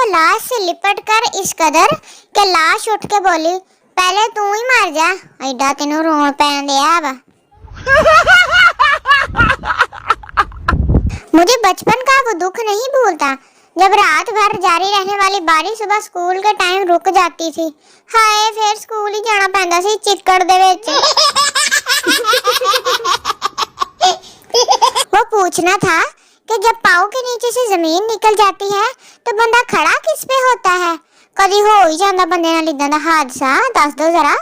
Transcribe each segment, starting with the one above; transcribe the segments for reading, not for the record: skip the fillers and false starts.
लाश से लिपट कर इस कदर के लाश उठ के बोली, पहले तू ही मर जा, ऐडा तेनू रोन पैन दिया वा। मुझे बचपन का वो दुख नहीं भूलता जब रात भर जारी रहने वाली बारिश सुबह स्कूल के टाइम रुक जाती थी। हाय, फिर स्कूल ही जाना पैंदा सी चिक्कड़ दे विच। वो पूछना था कि जब पाँव के नीचे से जमीन निकल जाती है तो बंदा खड़ा किस पे होता है? कभी हो ही जाता बंदे नाल इदां दा हादसा, दस दो जरा।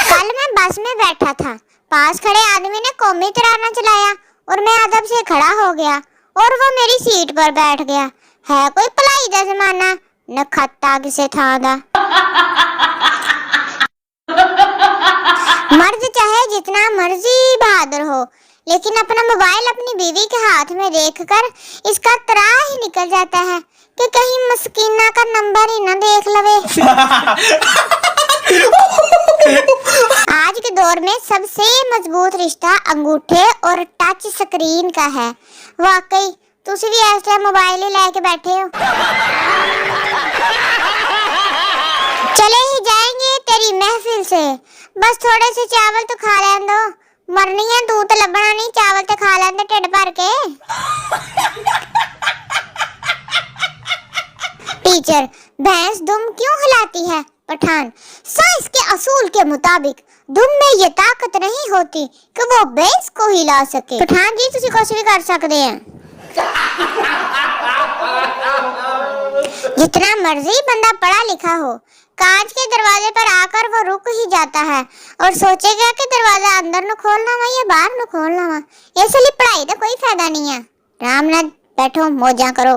कल मैं बस में बैठा था, पास खड़े आदमी ने कौमी तराना चलाया और मैं अदब से खड़ा हो गया और वो मेरी सीट पर बैठ गया। है कोई भलाई दा जमाना, नखत्ता किसे थां दा। मर्द चाहे जितना मर्जी बहादुर हो, लेकिन अपना मोबाइल अपनी बीवी के हाथ में देखकर इसका त्राह ही निकल जाता है कि कहीं मस्कीना का नंबर ही ना देख लवे। आज के दौर में सबसे मजबूत रिश्ता अंगूठे और टच स्क्रीन का है। वाकई तुसी भी ऐसे मोबाइल ही लेके बैठे हो। चले ही जाएंगे तेरी महफिल से, बस थोड़े से चावल तो खा लें दो। मरनी है दूध तो लबना नहीं, चावल तो खा लें दो ढिड भर के। टीचर, भैंस दुम क्यों हिलाती है? पठान, साइंस के असूल के मुताबिक दुम में ये ताकत नहीं होती कि वो भैंस को हिला सके। पठान जी, तुसी कुछ भी कर सकते हैं। जितना मर्जी बंदा पढ़ा लिखा हो, कांच के दरवाजे पर आकर वो रुक ही जाता है और सोचेगा कि दरवाजा अंदर न खोलना वा या बाहर न खोलना वा। इसलिए पढ़ाई का कोई फायदा नहीं है। राम नाथ बैठो, मौजा करो।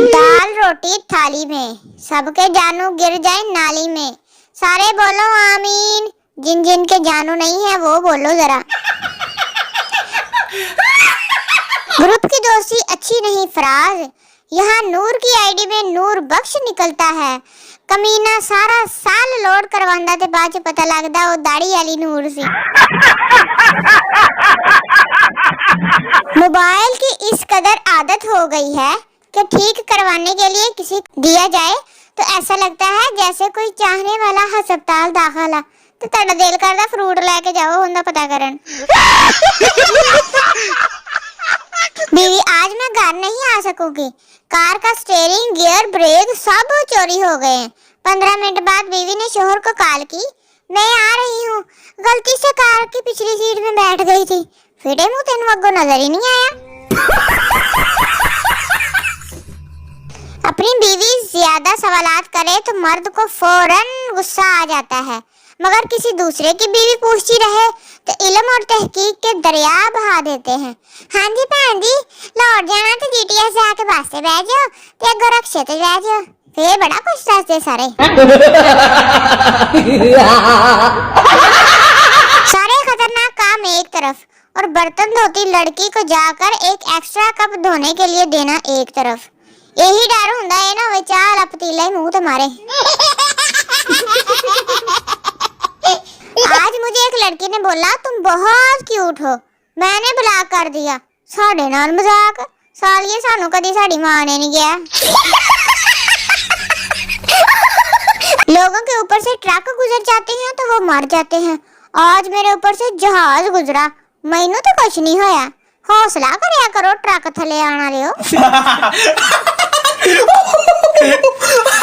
दाल रोटी थाली में, सबके जानू गिर जाए नाली में। सारे बोलो आमीन, जिन जिन के जानू नहीं है वो बोलो जरा। ग्रुप की दोस्ती अच्छी नहीं फराज, यहाँ नूर की आईडी में नूर बख्श निकलता है। कमीना सारा साल लोड करवांदा ते बाद च पता लगदा वो दाढ़ी वाली नूर सी। मोबाइल की इस कदर आदत हो गई है कि ठीक करवाने के लिए किसी दिया जाए तो ऐसा लगता है जैसे कोई चाहने वाला हस्पताल दाखिल है तो तेरा दिल करदा फ्रूट लेके जाओ उनका पता करन। बीवी, आज मैं घर नहीं आ सकूंगी, कार का स्टीयरिंग गियर ब्रेक सब चोरी हो गए। 15 मिनट बाद बीवी ने शोहर को कॉल की, मैं आ रही हूँ, गलती से कार की पिछली सीट में बैठ गई थी। फिर मुँह तेन अगो नजर ही नहीं आया। अपनी बीवी ज्यादा सवालात करे तो मर्द को फौरन गुस्सा आ जाता है, मगर किसी दूसरे की बीवी पूछती रहे तो इल्म और तहकीक के दरिया बहा देते हैं। हाँ जी भैन जी, लौट जाना तो जीटीएस से आके बस से बैठ जाओ ते अगो रक्शे ते बैठ जाओ, फिर बड़ा खुश रहते सारे। सारे खतरनाक काम एक तरफ और बर्तन धोती लड़की को जाकर एक एक्स्ट्रा कप धोने के लिए देना एक तरफ। यही डर हुंदा है ना वे चाल पतीला मुंह ते मारे। आज मुझे एक लड़की ने बोला तुम बहुत क्यूट हो, मैंने ब्लॉक कर दिया। साढ़े नाल मजाक, सालिए सानू कदी साड़ी मां ने नहीं किया। लोगों के ऊपर से ट्रक गुजर जाते हैं तो वो मर जाते हैं। आज मेरे ऊपर से जहाज गुजरा, मैनू तो कुछ नहीं होया। हौसला करया करो, ट्रक थले आना लियो।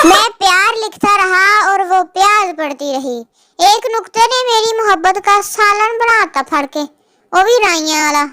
मैं प्यार लिखता रहा और वो प्यार पढ़ती रही। एक नुक्ते ने मेरी मोहब्बत का सालन बनाता फड़ के, वो भी राइयां वाला।